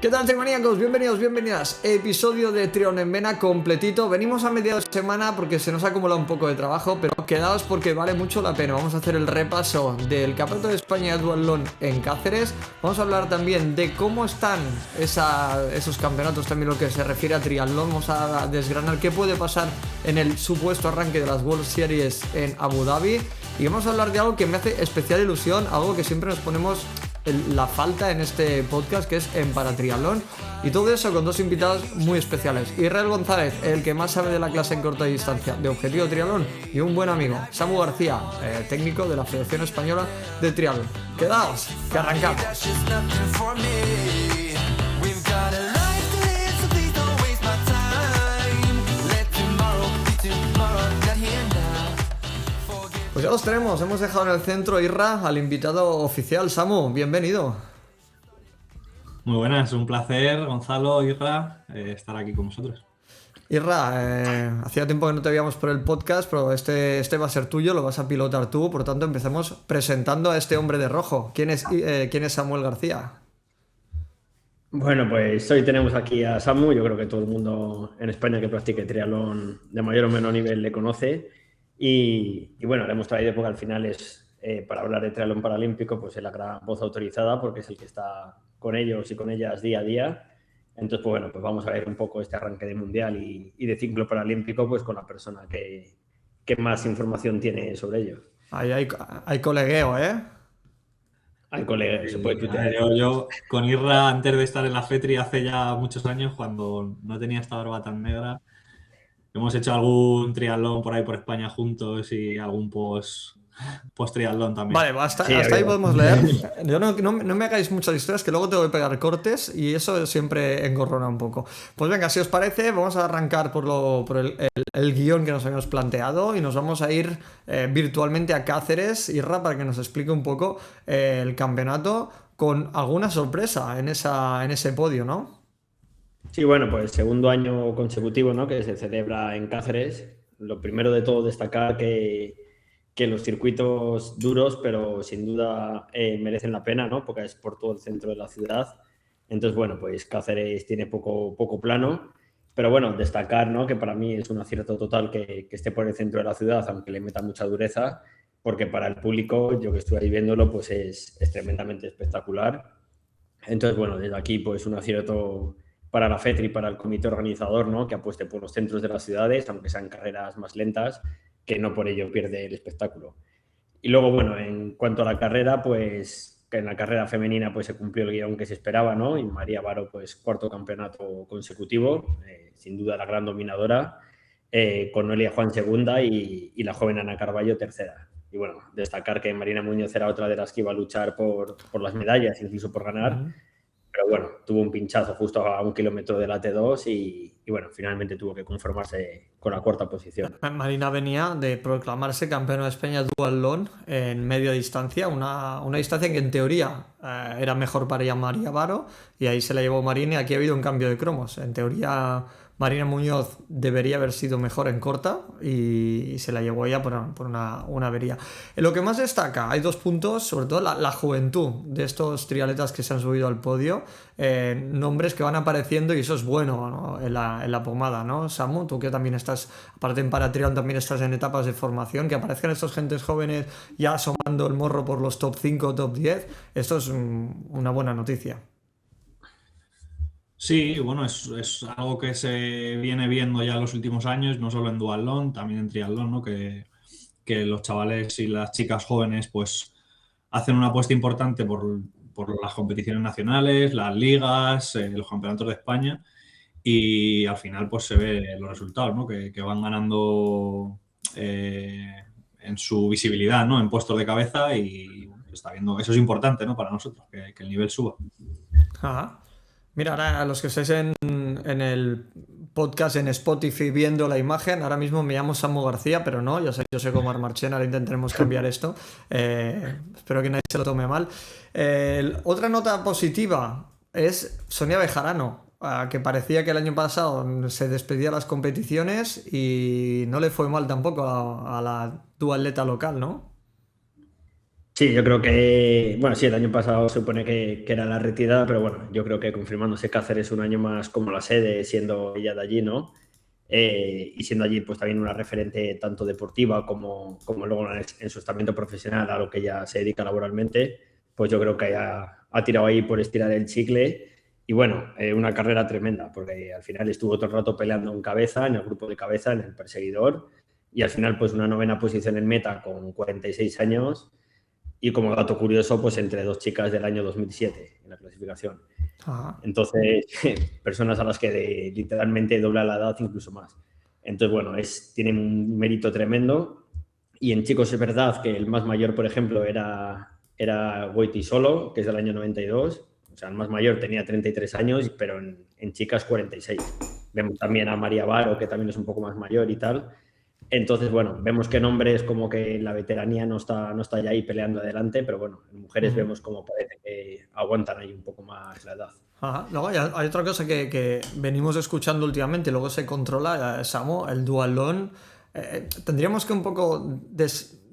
¿Qué tal, trimaníacos? Bienvenidos, bienvenidas. Episodio de Triatlón en Vena completito. Venimos a mediados de semana porque se nos ha acumulado un poco de trabajo, pero quedaos porque vale mucho la pena. Vamos a hacer el repaso del Campeonato de España de Duatlón en Cáceres. Vamos a hablar también de cómo están esos campeonatos, también lo que se refiere a triatlón. Vamos a desgranar qué puede pasar en el supuesto arranque de las World Series en Abu Dhabi. Y vamos a hablar de algo que me hace especial ilusión, algo que siempre nos ponemos la falta en este podcast, que es en paratriatlón, y todo eso con dos invitados muy especiales: Israel González, el que más sabe de la clase en corta distancia de Objetivo Triatlón, y un buen amigo, Samu García, técnico de la Federación Española de Triatlón. Quedaos, que arrancamos. Pues ya los tenemos, hemos dejado en el centro, Irra, al invitado oficial. Samu, bienvenido. Muy buenas, un placer, Gonzalo, Irra, estar aquí con vosotros. Irra, hacía tiempo que no te veíamos por el podcast, pero este va a ser tuyo, lo vas a pilotar tú, por lo tanto empecemos presentando a este hombre de rojo. ¿Quién es Samuel García? Bueno, pues hoy tenemos aquí a Samu. Yo creo que todo el mundo en España que practique triatlón de mayor o menor nivel le conoce. Y bueno, le hemos traído porque al final es, para hablar de triatlón paralímpico, pues es la gran voz autorizada porque es el que está con ellos y con ellas día a día. Entonces, pues bueno, pues vamos a ver un poco este arranque de mundial y de ciclo paralímpico, pues con la persona que más información tiene sobre ello. Ahí hay colegueo, ¿eh? Hay colegas, se puede tutear. Yo con Irra, antes de estar en la FETRI hace ya muchos años, cuando no tenía esta barba tan negra, hemos hecho algún triatlón por ahí por España juntos y algún post-triatlón también. Vale, hasta ahí podemos leer. Yo no me hagáis muchas historias, que luego tengo que pegar cortes y eso siempre engorrona un poco. Pues venga, si os parece, vamos a arrancar por el guión que nos habíamos planteado y nos vamos a ir virtualmente a Cáceres, Irra, para que nos explique un poco el campeonato, con alguna sorpresa en ese podio, ¿no? Sí, bueno, pues segundo año consecutivo, ¿no?, que se celebra en Cáceres. Lo primero de todo, destacar que los circuitos duros, pero sin duda merecen la pena, ¿no?, porque es por todo el centro de la ciudad. Entonces, bueno, pues Cáceres tiene poco plano, pero bueno, destacar, ¿no?, que para mí es un acierto total que esté por el centro de la ciudad, aunque le meta mucha dureza, porque para el público, yo que estuve ahí viéndolo, pues es tremendamente espectacular. Entonces, bueno, desde aquí, pues un acierto para la FETRI y para el comité organizador, ¿no?, que apueste por los centros de las ciudades, aunque sean carreras más lentas, que no por ello pierde el espectáculo. Y luego, bueno, en cuanto a la carrera, pues que en la carrera femenina pues se cumplió el guión que se esperaba, ¿no? Y María Varo, pues cuarto campeonato consecutivo, sin duda la gran dominadora, con Noelia Juan segunda y la joven Ana Carballo tercera. Y bueno, destacar que Marina Muñoz era otra de las que iba a luchar por las medallas, incluso por ganar. Pero bueno, tuvo un pinchazo justo a 1 kilómetro de la T2 y bueno, finalmente tuvo que conformarse con la cuarta posición. Marina venía de proclamarse campeona de España de duatlón en media distancia, una distancia que en teoría era mejor para ella, María Varo, y ahí se la llevó Marina, y aquí ha habido un cambio de cromos. En teoría Marina Muñoz debería haber sido mejor en corta y se la llevó ella por una avería. En lo que más destaca, hay dos puntos, sobre todo la juventud de estos triatletas que se han subido al podio, nombres que van apareciendo, y eso es bueno, ¿no?, en la pomada, ¿no? Samu, tú que también estás, aparte en paratriatlón, también estás en etapas de formación, que aparezcan estos gentes jóvenes ya asomando el morro por los top 5, top 10, esto es una buena noticia. Sí, bueno, es algo que se viene viendo ya en los últimos años, no solo en duatlón, también en triatlón, ¿no? Que los chavales y las chicas jóvenes pues hacen una apuesta importante por las competiciones nacionales, las ligas, los campeonatos de España, y al final pues se ve los resultados, ¿no?, que van ganando en su visibilidad, ¿no?, en puestos de cabeza, y bueno, se está viendo, eso es importante, ¿no?, para nosotros, que el nivel suba. Ajá. Mira, ahora a los que estáis en el podcast en Spotify viendo la imagen, ahora mismo me llamo Samu García, pero no, yo soy como Marchen, ahora intentaremos cambiar esto. Espero que nadie se lo tome mal. Otra nota positiva es Sonia Bejarano, que parecía que el año pasado se despedía de las competiciones y no le fue mal tampoco a la duatleta local, ¿no? Sí, yo creo que, bueno, sí, el año pasado se supone que era la retirada, pero bueno, yo creo que confirmándose Cáceres un año más como la sede, siendo ella de allí, ¿no? Y siendo allí pues también una referente tanto deportiva como luego en su estamento profesional a lo que ella se dedica laboralmente, pues yo creo que ha tirado ahí por estirar el chicle y bueno, una carrera tremenda, porque al final estuvo todo el rato peleando en cabeza, en el grupo de cabeza, en el perseguidor, y al final pues una novena posición en meta con 46 años y como dato curioso, pues entre dos chicas del año 2007 en la clasificación. Ajá. Entonces, personas a las que literalmente dobla la edad, incluso más. Entonces, bueno, tienen un mérito tremendo. Y en chicos es verdad que el más mayor, por ejemplo, era Goiti Solo, que es del año 92. O sea, el más mayor tenía 33 años, pero en chicas 46. Vemos también a María Varo, que también es un poco más mayor y tal. Entonces, bueno, vemos que en hombres como que la veteranía no está ya ahí peleando adelante, pero bueno, en mujeres Ujú. vemos como parece que aguantan ahí un poco más la edad. Ajá. Luego hay otra cosa que venimos escuchando últimamente y luego se controla, Samu, el dualón. Tendríamos que un poco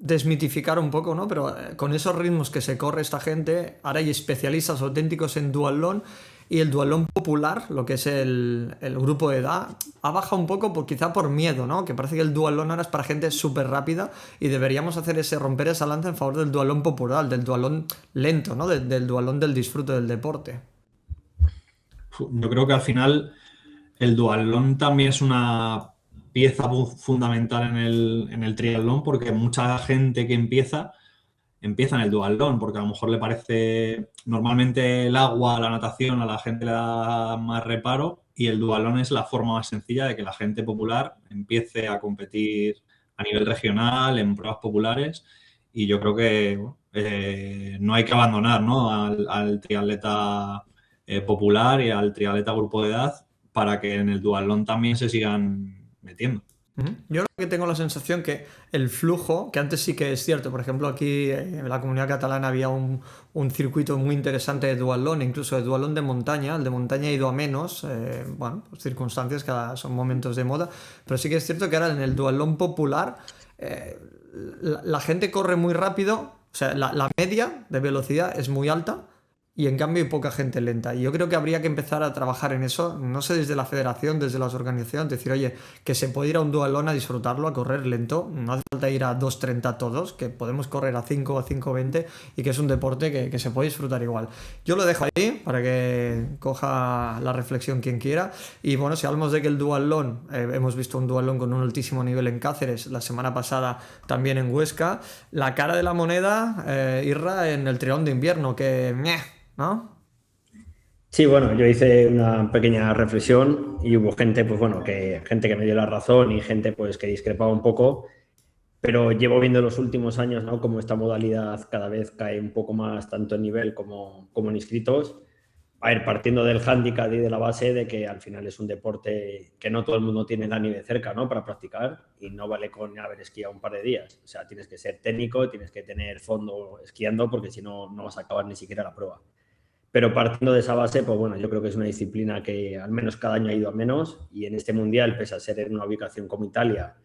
desmitificar un poco, ¿no? Pero con esos ritmos que se corre esta gente, ahora hay especialistas auténticos en dualón y el dualón popular, lo que es el grupo de edad, ha bajado un poco quizá por miedo, ¿no? Que parece que el dualón ahora es para gente súper rápida y deberíamos hacer romper esa lanza en favor del dualón popular, del dualón lento, ¿no? Del dualón del disfrute del deporte. Yo creo que al final el duatlón también es una pieza fundamental en el triatlón porque mucha gente que empieza en el duatlón porque a lo mejor le parece normalmente el agua, la natación a la gente le da más reparo y el duatlón es la forma más sencilla de que la gente popular empiece a competir a nivel regional en pruebas populares y yo creo que bueno, no hay que abandonar, ¿no? al triatleta popular y al triatleta grupo de edad para que en el duatlón también se sigan metiendo. Ujú. Yo creo que tengo la sensación que el flujo, que antes sí que es cierto, por ejemplo aquí en la comunidad catalana había un circuito muy interesante de duatlón, incluso de duatlón de montaña, el de montaña ha ido a menos, bueno, pues circunstancias, son momentos de moda, pero sí que es cierto que ahora en el duatlón popular eh, la gente corre muy rápido, o sea, la media de velocidad es muy alta. Y en cambio hay poca gente lenta. Y yo creo que habría que empezar a trabajar en eso, no sé, desde la federación, desde las organizaciones, decir, oye, que se puede ir a un dualón a disfrutarlo, a correr lento, no hace falta ir a 2:30 todos, que podemos correr a 5 o 5:20 y que es un deporte que se puede disfrutar igual. Yo lo dejo ahí para que coja la reflexión quien quiera. Y bueno, si hablamos de que el dualón, hemos visto un dualón con un altísimo nivel en Cáceres, la semana pasada también en Huesca, la cara de la moneda, Irra, en el triatlón de invierno, que... ¿no? Sí, bueno, yo hice una pequeña reflexión y hubo gente, pues bueno, gente que me dio la razón y gente pues que discrepaba un poco, pero llevo viendo en los últimos años, ¿no? Como esta modalidad cada vez cae un poco más tanto en nivel como en inscritos. A ver, partiendo del hándicap y de la base de que al final es un deporte que no todo el mundo tiene la nieve cerca, ¿no? Para practicar y no vale con haber esquiado un par de días. O sea, tienes que ser técnico, tienes que tener fondo esquiando porque si no, no vas a acabar ni siquiera la prueba. Pero partiendo de esa base, pues bueno, yo creo que es una disciplina que al menos cada año ha ido a menos y en este mundial, pese a ser en una ubicación como Italia,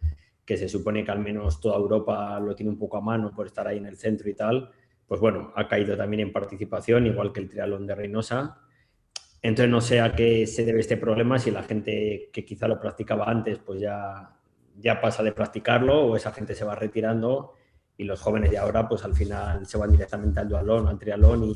que se supone que al menos toda Europa lo tiene un poco a mano por estar ahí en el centro y tal, pues bueno, ha caído también en participación, igual que el triatlón de Reynosa. Entonces no sé a qué se debe este problema, si la gente que quizá lo practicaba antes, pues ya pasa de practicarlo o esa gente se va retirando y los jóvenes de ahora, pues al final se van directamente al duatlón, al triatlón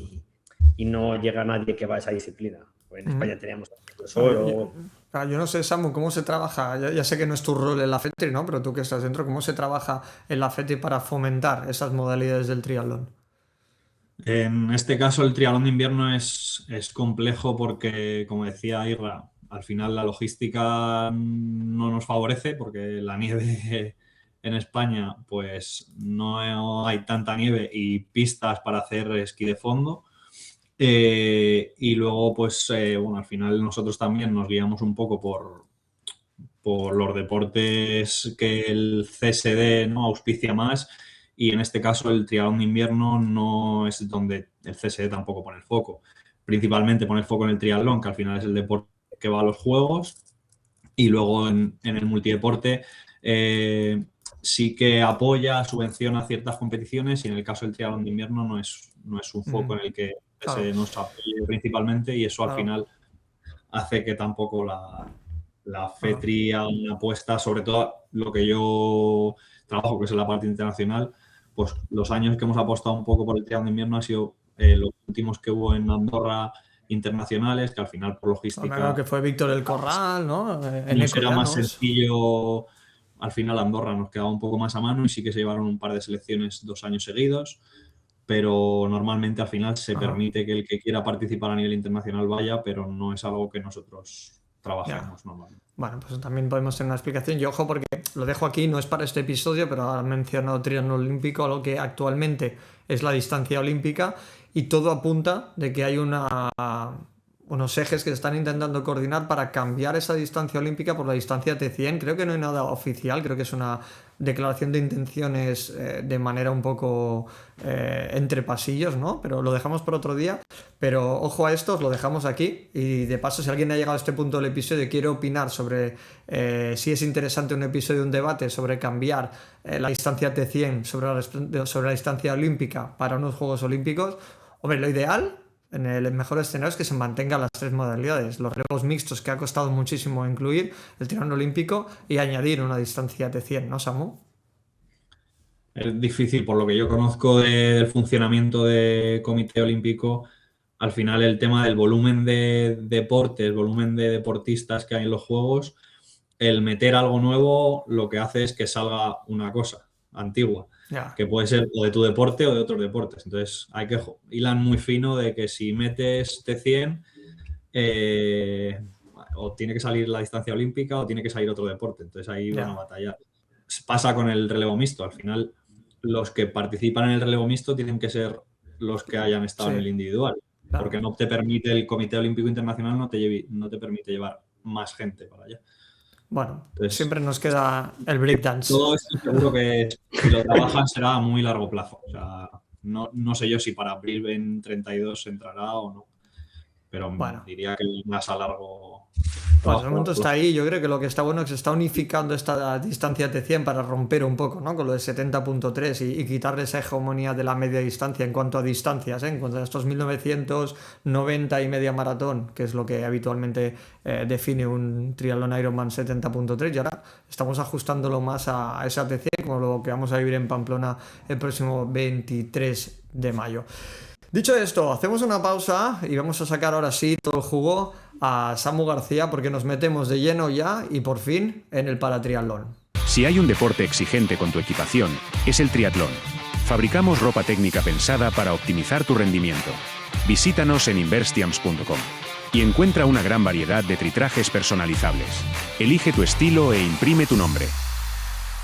y no llega nadie que va a esa disciplina. Pues en Ujú. España teníamos al Claro, profesor claro, yo no sé, Samu, cómo se trabaja. Ya sé que no es tu rol en la FETRI, ¿no? Pero tú que estás dentro, ¿cómo se trabaja en la FETRI para fomentar esas modalidades del triatlón? En este caso, el triatlón de invierno es complejo porque, como decía Irra, al final la logística no nos favorece porque la nieve en España, pues no hay tanta nieve y pistas para hacer esquí de fondo. Y luego, pues, bueno, al final nosotros también nos guiamos un poco por los deportes que el CSD no auspicia más y en este caso el triatlón de invierno no es donde el CSD tampoco pone el foco. Principalmente pone el foco en el triatlón, que al final es el deporte que va a los juegos y luego en el multideporte sí que apoya, subvenciona ciertas competiciones y en el caso del triatlón de invierno no es un foco en el que Claro. se nos apoye principalmente y eso al Claro. final hace que tampoco la FETRI haga una apuesta, sobre todo lo que yo trabajo, que es en la parte internacional, pues los años que hemos apostado un poco por el triatlón de invierno han sido los últimos que hubo en Andorra internacionales, que al final por logística Claro que fue Víctor el Corral, ¿no? En nos era más Llanos. sencillo. Al final Andorra nos quedaba un poco más a mano y sí que se llevaron un par de selecciones 2 años seguidos, pero normalmente al final se permite que el que quiera participar a nivel internacional vaya, pero no es algo que nosotros trabajemos normalmente. Bueno, pues también podemos tener una explicación. Y ojo, porque lo dejo aquí, no es para este episodio, pero ahora he mencionado triatlón olímpico, algo que actualmente es la distancia olímpica, y todo apunta de que hay unos ejes que se están intentando coordinar para cambiar esa distancia olímpica por la distancia T100. Creo que no hay nada oficial, creo que es una declaración de intenciones de manera un poco entre pasillos, ¿no? Pero lo dejamos por otro día. Pero ojo a esto, os lo dejamos aquí. Y de paso, si alguien ha llegado a este punto del episodio y quiere opinar sobre si es interesante un episodio, un debate sobre cambiar la distancia T100 sobre la distancia olímpica para unos Juegos Olímpicos, hombre, lo ideal en el mejor escenario es que se mantengan las 3 modalidades, los relevos mixtos, que ha costado muchísimo incluir, el triatlón olímpico, y añadir una distancia T100, ¿no, Samu? Es difícil, por lo que yo conozco del funcionamiento del Comité Olímpico, al final el tema del volumen de deportes, volumen de deportistas que hay en los Juegos, el meter algo nuevo lo que hace es que salga una cosa antigua, que puede ser o de tu deporte o de otros deportes. Entonces hay que hilar muy fino de que si metes T100 o tiene que salir la distancia olímpica o tiene que salir otro deporte. Entonces ahí van a batallar. Pasa con el relevo mixto. Al final los que participan en el relevo mixto tienen que ser los que hayan estado en el individual. Claro. Porque no te permite el Comité Olímpico Internacional, no te permite llevar más gente para allá. Bueno, entonces, siempre nos queda el breakdance. Todo esto seguro que si lo trabajan será a muy largo plazo. O sea, no sé yo si para abril 2032 entrará o no. Pero diría que más a largo. Pues el momento está ahí. Yo creo que lo que está bueno es que se está unificando esta distancia T100 para romper un poco, ¿no? Con lo de 70.3 y quitarle esa hegemonía de la media distancia en cuanto a distancias, ¿eh? En cuanto a estos 1990 y media maratón, que es lo que habitualmente define un triatlón Ironman 70.3, y ahora estamos ajustándolo más a esa T100, como lo que vamos a vivir en Pamplona el próximo 23 de mayo. Dicho esto, hacemos una pausa y vamos a sacar ahora sí todo el jugo a Samu García, porque nos metemos de lleno ya y por fin en el paratriatlón. Si hay un deporte exigente con tu equipación, es el triatlón. Fabricamos ropa técnica pensada para optimizar tu rendimiento. Visítanos en inverstiams.com y encuentra una gran variedad de tritrajes personalizables. Elige tu estilo e imprime tu nombre.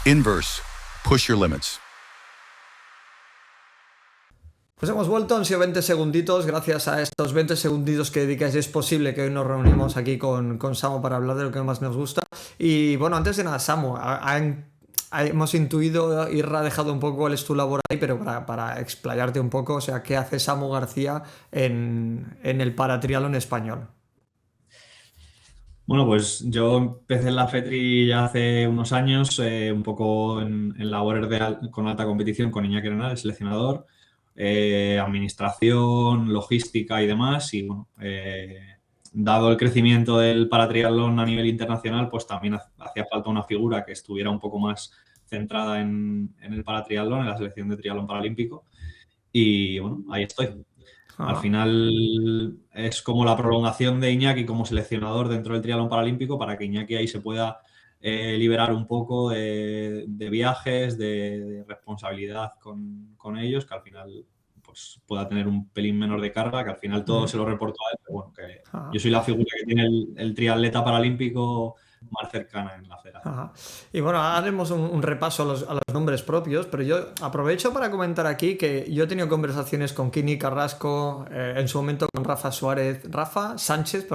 Inverse. Push your limits. Pues hemos vuelto, han sido 20 segunditos. Gracias a estos 20 segunditos que dedicáis es posible que hoy nos reunimos aquí con Samu para hablar de lo que más nos gusta. Y bueno, antes de nada, Samu, hemos intuido, Irra ha dejado un poco cuál es tu labor ahí, pero para explayarte un poco, o sea, ¿qué hace Samu García en el paratriatlón español? Bueno, pues yo empecé en la FETRI ya hace unos años, un poco en labores con alta competición con Iñaki Arenal, el seleccionador. Administración, logística y demás, y bueno, dado el crecimiento del paratriatlón a nivel internacional, pues también hacía falta una figura que estuviera un poco más centrada en el paratriatlón, en la selección de triatlón paralímpico, y bueno, ahí estoy. Al final es como la prolongación de Iñaki como seleccionador dentro del triatlón paralímpico para que Iñaki ahí se pueda liberar un poco de viajes, de responsabilidad con ellos, que al final pues pueda tener un pelín menor de carga, que al final todo se lo reporto a él, pero bueno, que yo soy la figura que tiene el triatleta paralímpico más cercana en la federación. Y bueno, haremos un repaso a los nombres propios, pero yo aprovecho para comentar aquí que yo he tenido conversaciones con Kini Carrasco, en su momento con Rafa Sánchez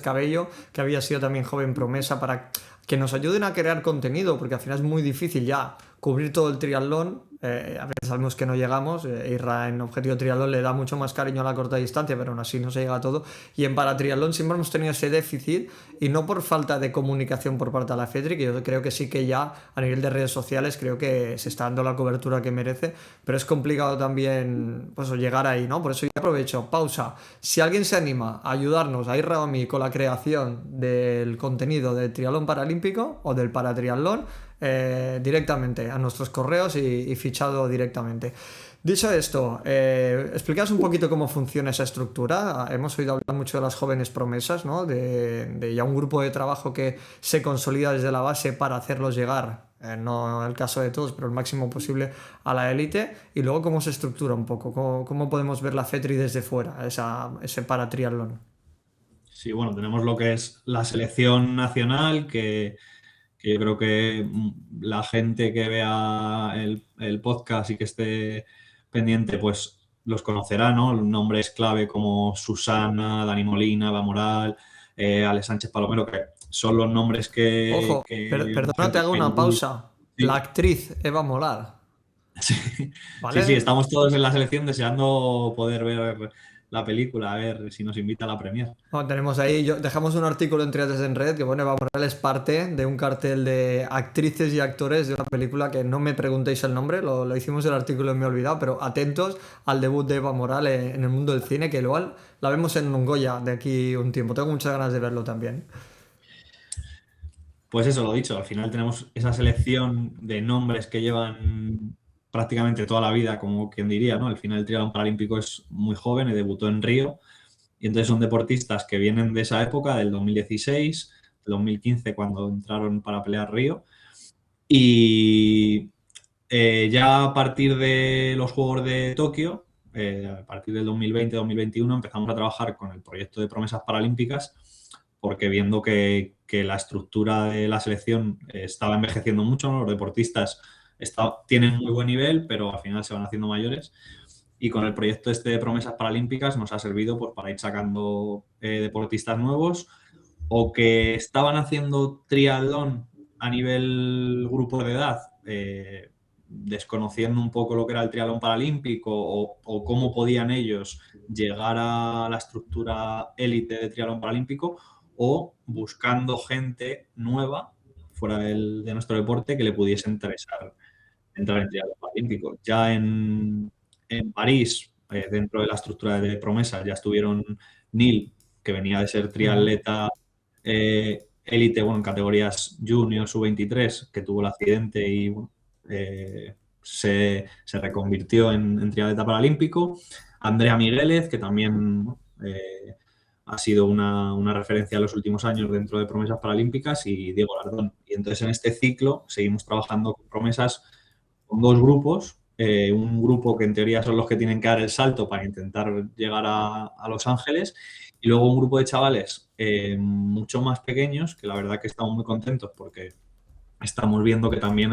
Cabello, que había sido también joven promesa, para que nos ayuden a crear contenido, porque al final es muy difícil ya cubrir todo el triatlón A veces sabemos que no llegamos. Irra en objetivo triatlón le da mucho más cariño a la corta distancia, pero aún así no se llega a todo. Y en paratriatlón siempre hemos tenido ese déficit, y no por falta de comunicación por parte de la FETRI, que yo creo que sí que ya a nivel de redes sociales creo que se está dando la cobertura que merece, pero es complicado también pues llegar ahí, ¿no? Por eso yo aprovecho, pausa. Si alguien se anima a ayudarnos a Irra o a mí con la creación del contenido del triatlón paralímpico o del paratriatlón, directamente a nuestros correos y fichado directamente. Dicho esto, explicaos un poquito cómo funciona esa estructura. Hemos oído hablar mucho de las jóvenes promesas, ¿no? De ya un grupo de trabajo que se consolida desde la base para hacerlos llegar, no el caso de todos, pero el máximo posible a la élite. Y luego cómo se estructura un poco, cómo podemos ver la FETRI desde fuera, ese paratriatlón. Sí, bueno, tenemos lo que es la selección nacional, que yo creo que la gente que vea el podcast y que esté pendiente, pues los conocerá, ¿no? Nombres clave como Susana, Dani Molina, Eva Moral, Ale Sánchez Palomero, que son los nombres que... Ojo, perdona, te hago una pausa. Sí. La actriz Eva Moral. Sí. ¿Vale? Sí, estamos todos en la selección deseando poder ver la película, a ver si nos invita a la premier. Bueno, tenemos ahí, dejamos un artículo en Triates en Red que, bueno, Eva Moral es parte de un cartel de actrices y actores de una película que no me preguntéis el nombre, lo hicimos el artículo y me he olvidado, pero atentos al debut de Eva Moral en el mundo del cine, que igual la vemos en un Goya de aquí un tiempo. Tengo muchas ganas de verlo también. Pues eso, lo dicho, al final tenemos esa selección de nombres que llevan prácticamente toda la vida, como quien diría, ¿no? Al final el triatlón paralímpico es muy joven, debutó en Río, y entonces son deportistas que vienen de esa época, del 2016, del 2015, cuando entraron para pelear Río, y ya a partir de los Juegos de Tokio, a partir del 2020-2021, empezamos a trabajar con el proyecto de promesas paralímpicas, porque viendo que la estructura de la selección estaba envejeciendo mucho, ¿no? Los deportistas tienen muy buen nivel, pero al final se van haciendo mayores. Y con el proyecto este de promesas paralímpicas nos ha servido pues, para ir sacando deportistas nuevos o que estaban haciendo triatlón a nivel grupo de edad, desconociendo un poco lo que era el triatlón paralímpico o cómo podían ellos llegar a la estructura élite de triatlón paralímpico, o buscando gente nueva fuera de nuestro deporte que le pudiese interesar entrar en triatlón paralímpico. Ya en París, dentro de la estructura de promesas, ya estuvieron Neil, que venía de ser triatleta élite, bueno, en categorías junior, sub-23, que tuvo el accidente y bueno, se reconvirtió en triatleta paralímpico. Andrea Migueles, que también ha sido una referencia en los últimos años dentro de promesas paralímpicas, y Diego Lardón. Y entonces en este ciclo seguimos trabajando con promesas con dos grupos. Un grupo que en teoría son los que tienen que dar el salto para intentar llegar a Los Ángeles, y luego un grupo de chavales mucho más pequeños, que la verdad que estamos muy contentos porque estamos viendo que también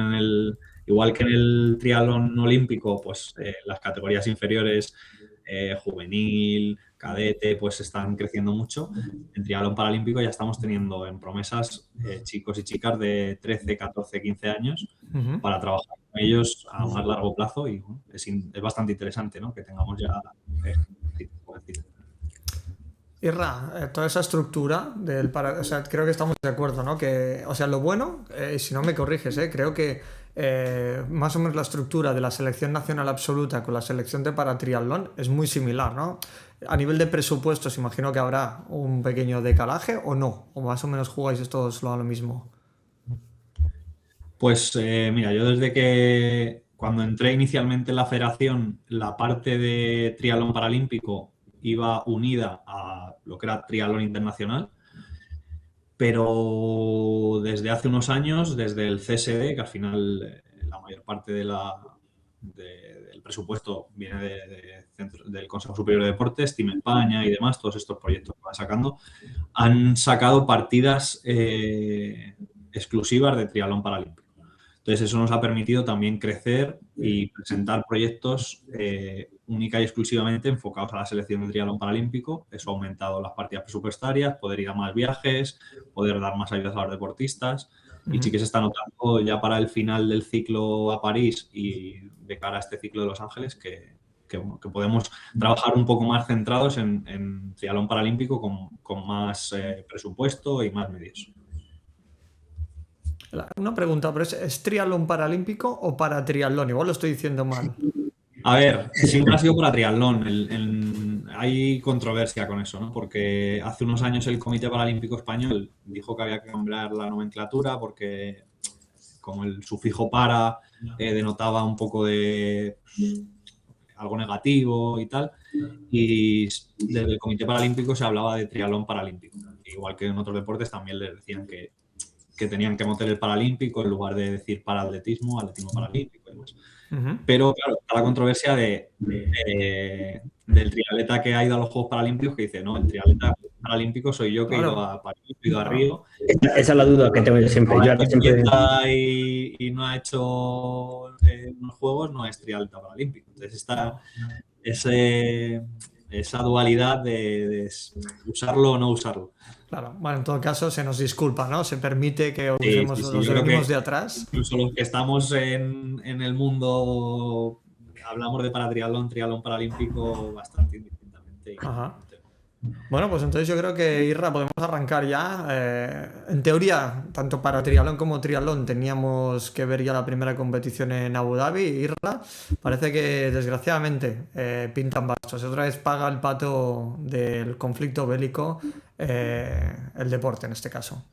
igual que en el triatlón olímpico, pues las categorías inferiores, juvenil, cadete, pues están creciendo mucho. En triatlón paralímpico ya estamos teniendo en promesas chicos y chicas de 13, 14, 15 años para trabajar con ellos a más largo plazo, y bueno, es bastante interesante, ¿no? Que tengamos ya Irra, toda esa estructura o sea, creo que estamos de acuerdo, ¿no? Que, o sea, lo bueno, si no me corriges, creo que más o menos la estructura de la selección nacional absoluta con la selección de paratriatlón es muy similar, ¿no? A nivel de presupuestos, imagino que habrá un pequeño decalaje, ¿o no? ¿O más o menos jugáis todos a lo mismo? Pues mira, yo desde que cuando entré inicialmente en la federación, la parte de triatlón paralímpico iba unida a lo que era triatlón internacional, pero desde hace unos años, desde el CSD, que al final la mayor parte del presupuesto viene del Consejo Superior de Deportes, Team España y demás, todos estos proyectos que van sacando, han sacado partidas exclusivas de triatlón paralímpico. Entonces eso nos ha permitido también crecer y presentar proyectos única y exclusivamente enfocados a la selección de triatlón paralímpico. Eso ha aumentado las partidas presupuestarias, poder ir a más viajes, poder dar más ayudas a los deportistas. Y sí que se está notando ya para el final del ciclo a París y de cara a este ciclo de Los Ángeles bueno, que podemos trabajar un poco más centrados en triatlón paralímpico con más presupuesto y más medios. Una pregunta, ¿pero es triatlón paralímpico o para triatlón? Igual lo estoy diciendo mal. A ver, siempre ha sido para triatlón. Hay controversia con eso, ¿no? Porque hace unos años el Comité Paralímpico Español dijo que había que cambiar la nomenclatura porque como el sufijo para denotaba un poco de algo negativo y tal. Y desde el Comité Paralímpico se hablaba de triatlón paralímpico. Igual que en otros deportes también les decían que tenían que meter el paralímpico en lugar de decir paraatletismo, atletismo paralímpico y demás. Pero claro, está la controversia del triatleta que ha ido a los Juegos Paralímpicos que dice, no, el triatleta paralímpico soy yo que he ido a París, he ido a Río. Esa es la duda que tengo yo siempre. Y no ha hecho unos Juegos, no es triatleta paralímpico. Entonces está esa dualidad de usarlo o no usarlo. Claro, bueno, en todo caso se nos disculpa, ¿no? Se permite que usemos los que venimos de atrás. Incluso los que estamos en el mundo, hablamos de paratriatlón, triatlón paralímpico bastante indistintamente. Ajá. Bueno, pues entonces yo creo que, Irra, podemos arrancar ya. En teoría, tanto para triatlón como triatlón teníamos que ver ya la primera competición en Abu Dhabi. Irra, parece que desgraciadamente pintan bastos. Otra vez paga el pato del conflicto bélico el deporte en este caso.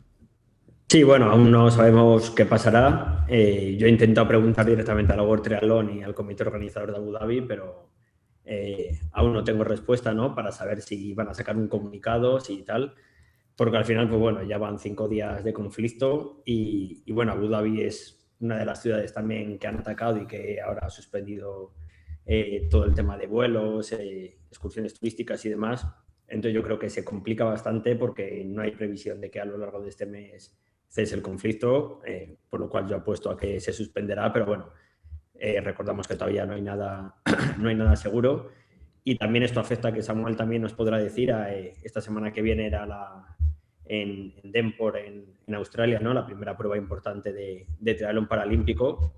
Sí, bueno, aún no sabemos qué pasará. Yo he intentado preguntar directamente a la World Triathlon y al comité organizador de Abu Dhabi, pero aún no tengo respuesta, ¿no? Para saber si van a sacar un comunicado, si tal, porque al final, pues bueno, ya van 5 días de conflicto y bueno, Abu Dhabi es una de las ciudades también que han atacado y que ahora ha suspendido todo el tema de vuelos, excursiones turísticas y demás. Entonces yo creo que se complica bastante porque no hay previsión de que a lo largo de este mes cese el conflicto, por lo cual yo apuesto a que se suspenderá, pero bueno, recordamos que todavía no hay nada seguro y también esto afecta que Samuel también nos podrá decir, esta semana que viene era en Denport, en Australia, ¿no? La primera prueba importante de triatlón paralímpico,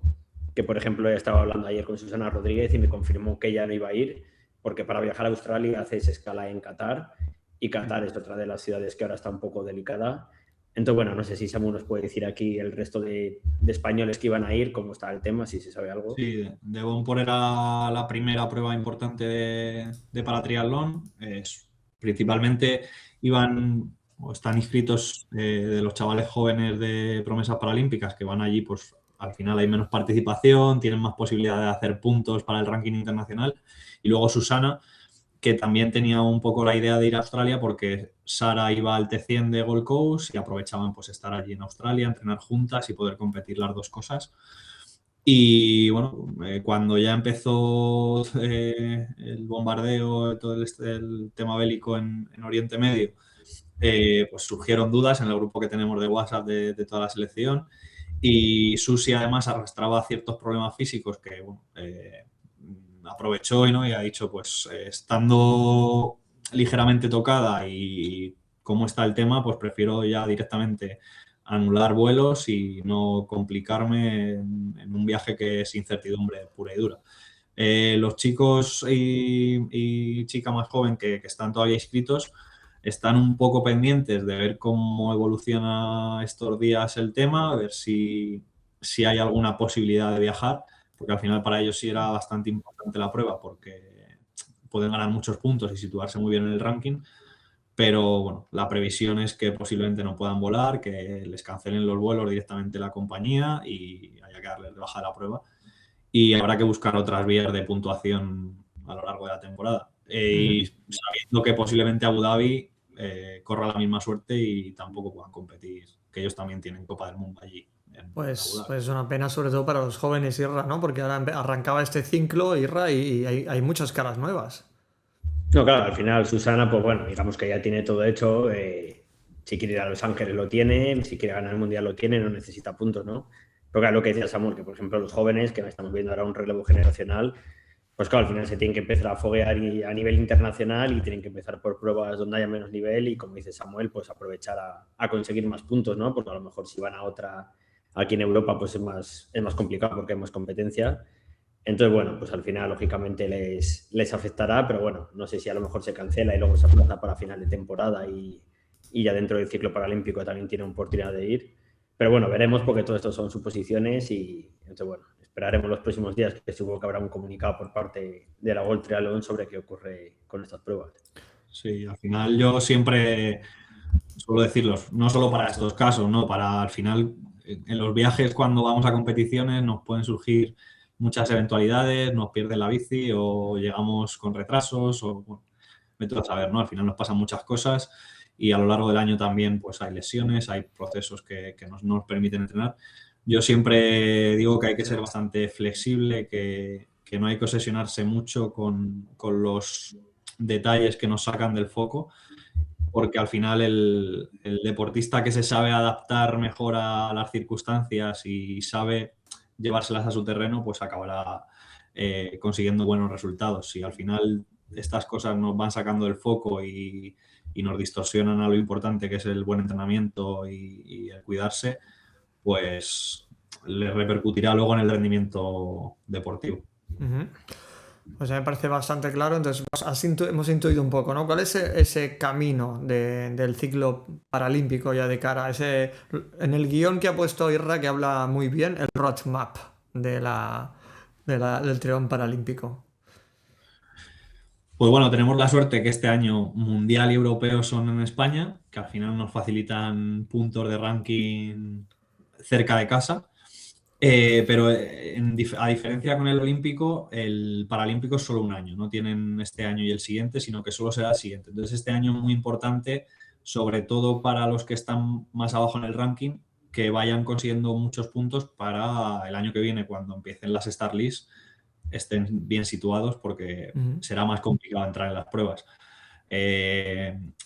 que por ejemplo he estado hablando ayer con Susana Rodríguez y me confirmó que ella no iba a ir porque para viajar a Australia haces escala en Qatar y Qatar es otra de las ciudades que ahora está un poco delicada. Entonces, bueno, no sé si Samu nos puede decir aquí el resto de españoles que iban a ir, cómo está el tema, si se sabe algo. Sí, Devonport era la primera prueba importante de paratriatlón. Principalmente están inscritos de los chavales jóvenes de promesas paralímpicas que van allí, pues al final hay menos participación, tienen más posibilidad de hacer puntos para el ranking internacional. Y luego Susana, que también tenía un poco la idea de ir a Australia porque Sara iba al T100 de Gold Coast y aprovechaban pues estar allí en Australia, entrenar juntas y poder competir las dos cosas. Y bueno, cuando ya empezó el bombardeo, todo el tema bélico en Oriente Medio, pues surgieron dudas en el grupo que tenemos de WhatsApp de toda la selección y Susi además arrastraba ciertos problemas físicos que bueno, aprovechó y ha dicho, pues estando ligeramente tocada y cómo está el tema, pues prefiero ya directamente anular vuelos y no complicarme en un viaje que es incertidumbre pura y dura. Los chicos y chica más joven que están todavía inscritos están un poco pendientes de ver cómo evoluciona estos días el tema, a ver si hay alguna posibilidad de viajar, porque al final para ellos sí era bastante importante la prueba porque pueden ganar muchos puntos y situarse muy bien en el ranking, pero bueno, la previsión es que posiblemente no puedan volar, que les cancelen los vuelos directamente la compañía y haya que darles de baja la prueba y habrá que buscar otras vías de puntuación a lo largo de la temporada. Y sabiendo que posiblemente Abu Dhabi corra la misma suerte y tampoco puedan competir, que ellos también tienen Copa del Mundo allí. Pues una pena sobre todo para los jóvenes, Irra, ¿no? Porque ahora arrancaba este ciclo, Irra, y hay muchas caras nuevas. No, claro, al final Susana, pues bueno, digamos que ya tiene todo hecho. Si quiere ir a Los Ángeles lo tiene, si quiere ganar el Mundial lo tiene, no necesita puntos, ¿no? Pero claro, lo que decía Samuel, que por ejemplo los jóvenes, que estamos viendo ahora un relevo generacional, pues claro, al final se tienen que empezar a foguear a nivel internacional y tienen que empezar por pruebas donde haya menos nivel y, como dice Samuel, pues aprovechar a conseguir más puntos, ¿no? Porque a lo mejor si van a otra aquí en Europa, pues es más complicado porque hay más competencia. Entonces, bueno, pues al final, lógicamente, les afectará, pero bueno, no sé si a lo mejor se cancela y luego se aplaza para final de temporada y ya dentro del ciclo paralímpico también tiene oportunidad de ir. Pero bueno, veremos porque todo esto son suposiciones y entonces, bueno, esperaremos los próximos días, que seguro que habrá un comunicado por parte de la World Triathlon sobre qué ocurre con estas pruebas. Sí, al final yo siempre suelo decirlo, no solo para estos casos, ¿no? Para al final, en los viajes cuando vamos a competiciones nos pueden surgir muchas eventualidades, nos pierde la bici o llegamos con retrasos o, bueno, vete a saber, ¿no? Al final nos pasan muchas cosas y a lo largo del año también pues hay lesiones, hay procesos que no nos permiten entrenar. Yo siempre digo que hay que ser bastante flexible, que no hay que obsesionarse mucho con los detalles que nos sacan del foco, porque al final el deportista que se sabe adaptar mejor a las circunstancias y sabe llevárselas a su terreno, pues acabará consiguiendo buenos resultados. Y al final estas cosas nos van sacando del foco y nos distorsionan a lo importante que es el buen entrenamiento y el cuidarse, pues le repercutirá luego en el rendimiento deportivo. Uh-huh. Pues me parece bastante claro. Entonces hemos intuido un poco, ¿no? ¿Cuál es ese camino del ciclo paralímpico ya de cara? En el guión que ha puesto Irra, que habla muy bien, el roadmap del triatlón paralímpico. Pues bueno, tenemos la suerte que este año mundial y europeo son en España, que al final nos facilitan puntos de ranking cerca de casa. Pero a diferencia con el olímpico, el paralímpico es solo un año, no tienen este año y el siguiente, sino que solo será el siguiente. Entonces este año es muy importante, sobre todo para los que están más abajo en el ranking, que vayan consiguiendo muchos puntos para el año que viene, cuando empiecen las Star List, estén bien situados, porque será más complicado entrar en las pruebas.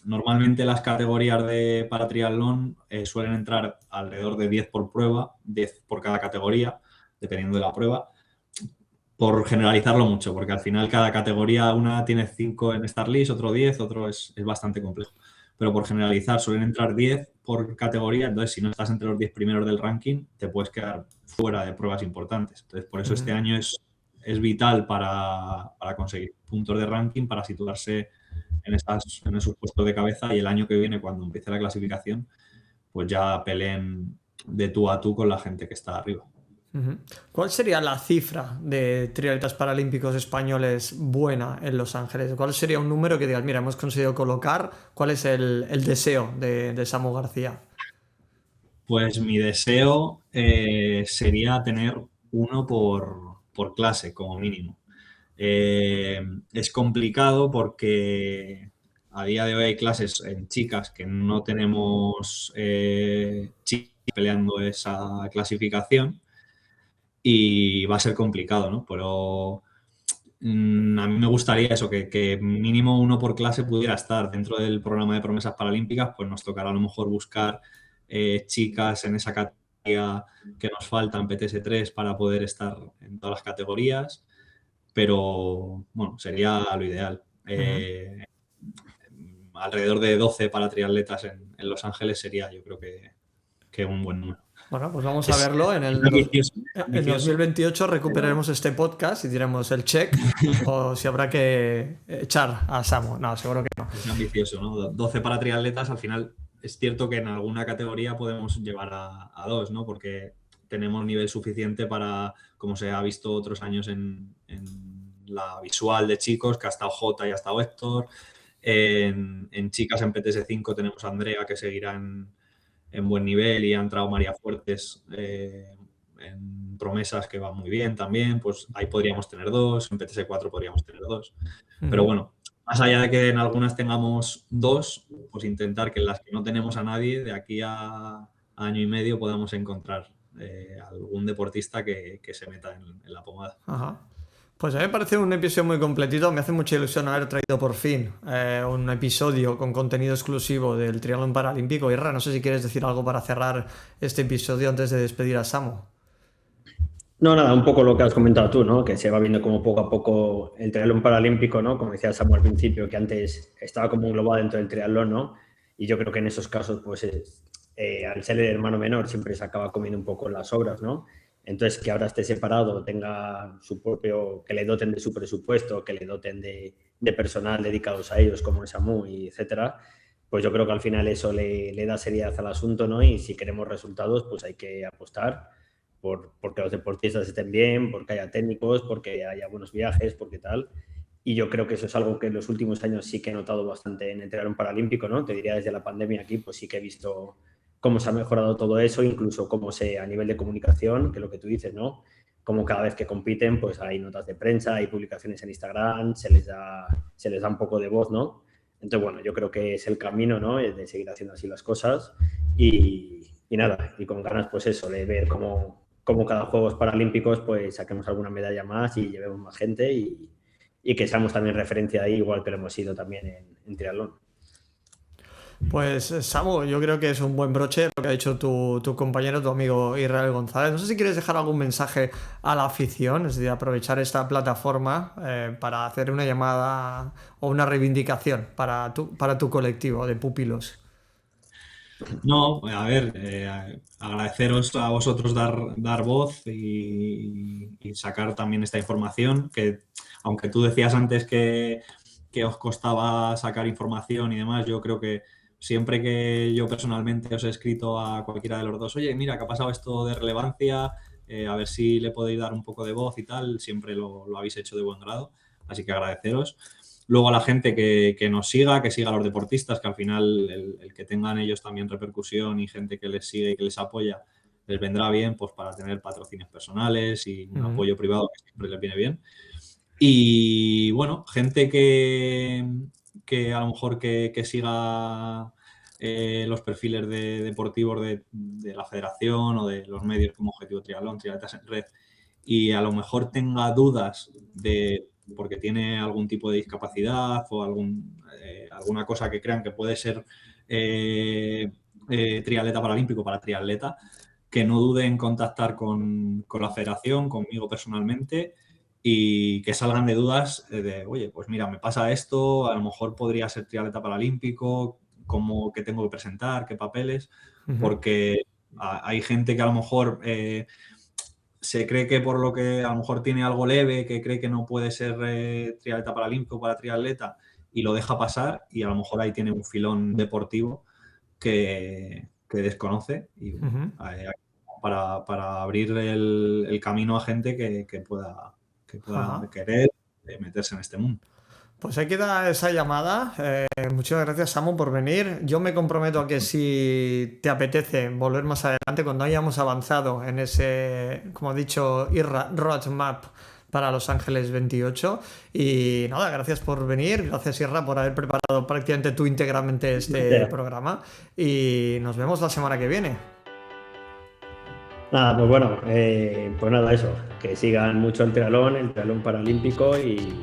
Normalmente las categorías para triatlón suelen entrar alrededor de 10 por prueba, 10 por cada categoría, dependiendo de la prueba, por generalizarlo mucho, porque al final cada categoría, una tiene 5 en Star List, otro 10, otro es bastante complejo. Pero por generalizar suelen entrar 10 por categoría, entonces si no estás entre los 10 primeros del ranking, te puedes quedar fuera de pruebas importantes. Entonces por eso este año es vital para conseguir puntos de ranking, para situarse en esos puestos de cabeza, y el año que viene, cuando empiece la clasificación, pues ya peleen de tú a tú con la gente que está arriba. ¿Cuál sería la cifra de triatletas paralímpicos españoles buena en Los Ángeles? ¿Cuál sería un número que digas, mira, hemos conseguido colocar? ¿Cuál es el deseo de Samu García? Pues mi deseo sería tener uno por clase, como mínimo. Es complicado porque a día de hoy hay clases en chicas que no tenemos chicas peleando esa clasificación y va a ser complicado, ¿no? Pero a mí me gustaría eso, que mínimo uno por clase pudiera estar dentro del programa de promesas paralímpicas. Pues nos tocará a lo mejor buscar chicas en esa categoría que nos faltan, PTS3, para poder estar en todas las categorías. Pero bueno, sería lo ideal. Alrededor de 12 para triatletas en Los Ángeles sería, yo creo que un buen número. Bueno, pues vamos a verlo. En 2028 recuperaremos este podcast y diremos el check, o si habrá que echar a Samu. No, seguro que no. Es ambicioso, ¿no? 12 para triatletas. Al final es cierto que en alguna categoría podemos llevar a 2, ¿no? Porque tenemos nivel suficiente para, como se ha visto otros años en la visual de chicos, que ha estado Jota y ha estado Héctor. En chicas, en PTS5 tenemos a Andrea, que seguirá en buen nivel, y ha entrado María Fuertes en promesas, que va muy bien también. Pues ahí podríamos tener 2, en PTS4 podríamos tener 2. Pero bueno, más allá de que en algunas tengamos 2, pues intentar que en las que no tenemos a nadie, de aquí a año y medio podamos encontrar algún deportista que se meta en la pomada. Ajá. Pues a mí me parece un episodio muy completito. Me hace mucha ilusión haber traído por fin un episodio con contenido exclusivo del triatlón paralímpico. Irra, no sé si quieres decir algo para cerrar este episodio antes de despedir a Samu. No, nada, un poco lo que has comentado tú, ¿no? Que se va viendo como poco a poco el triatlón paralímpico, ¿no? Como decía Samuel al principio, que antes estaba como englobado dentro del triatlón, ¿no? Y yo creo que en esos casos, pues, al ser el hermano menor, siempre se acaba comiendo un poco las obras, ¿no? Entonces, que ahora esté separado, tenga su propio, que le doten de su presupuesto, que le doten de personal dedicados a ellos, como el SAMU, y etcétera, pues yo creo que al final eso le da seriedad al asunto, ¿no? Y si queremos resultados, pues hay que apostar porque los deportistas estén bien, porque haya técnicos, porque haya buenos viajes, porque tal. Y yo creo que eso es algo que en los últimos años sí que he notado bastante en el triatlón paralímpico, ¿no? Te diría desde la pandemia aquí, pues sí que he visto cómo se ha mejorado todo eso, incluso cómo a nivel de comunicación, que es lo que tú dices, ¿no? Como cada vez que compiten, pues hay notas de prensa, hay publicaciones en Instagram, se les da un poco de voz, ¿no? Entonces, bueno, yo creo que es el camino, ¿no? De seguir haciendo así las cosas y nada, y con ganas, pues eso, de ver cómo cada Juegos Paralímpicos, pues saquemos alguna medalla más y llevemos más gente y que seamos también referencia ahí, igual que lo hemos sido también en triatlón. Pues Samu, yo creo que es un buen broche lo que ha dicho tu compañero, tu amigo Israel González. No sé si quieres dejar algún mensaje a la afición, es decir, aprovechar esta plataforma para hacer una llamada o una reivindicación para tu colectivo de pupilos. No, a ver, agradeceros a vosotros dar voz y sacar también esta información, que aunque tú decías antes que os costaba sacar información y demás, yo creo que siempre que yo personalmente os he escrito a cualquiera de los dos, oye, mira, que ha pasado esto de relevancia, a ver si le podéis dar un poco de voz y tal, siempre lo habéis hecho de buen grado, así que agradeceros. Luego a la gente que nos siga, que siga a los deportistas, que al final el que tengan ellos también repercusión y gente que les sigue y que les apoya, les vendrá bien pues para tener patrocinios personales y un apoyo privado que siempre les viene bien. Y bueno, gente que a lo mejor que siga los perfiles deportivos de la federación o de los medios como Objetivo Triatlón, Triatletas en Red, y a lo mejor tenga dudas porque tiene algún tipo de discapacidad o alguna cosa que crean que puede ser triatleta paralímpico para triatleta, que no dude en contactar con la federación, conmigo personalmente, y que salgan de dudas de, oye, pues mira, me pasa esto, a lo mejor podría ser triatleta paralímpico, qué tengo que presentar, qué papeles, porque hay gente que a lo mejor se cree que por lo que a lo mejor tiene algo leve, que cree que no puede ser triatleta paralímpico para triatleta y lo deja pasar y a lo mejor ahí tiene un filón deportivo que desconoce y para abrir el camino a gente que pueda querer meterse en este mundo. Pues ahí queda esa llamada. Muchas gracias, Samu, por venir. Yo me comprometo a que si te apetece volver más adelante, cuando hayamos avanzado en ese, como ha dicho Irra, roadmap para Los Ángeles 28. Y nada, gracias por venir. Gracias, Irra, por haber preparado prácticamente tú íntegramente este programa. Y nos vemos la semana que viene. Nada, pues bueno, pues nada, eso. Que sigan mucho el triatlón paralímpico y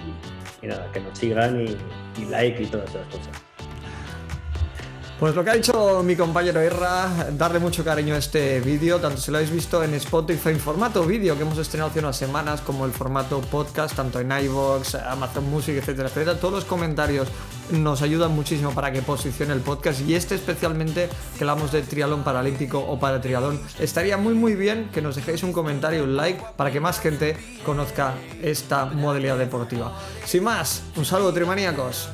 nada, que nos sigan y like y todas esas cosas. Pues lo que ha dicho mi compañero Irra, darle mucho cariño a este vídeo, tanto si lo habéis visto en Spotify en formato vídeo que hemos estrenado hace unas semanas, como el formato podcast, tanto en iVoox, Amazon Music, etcétera, etcétera. Todos los comentarios nos ayudan muchísimo para que posicione el podcast, y especialmente que hablamos de triatlón paralímpico o para triatlón. Estaría muy bien que nos dejéis un comentario, un like, para que más gente conozca esta modalidad deportiva. Sin más, un saludo, trimaníacos.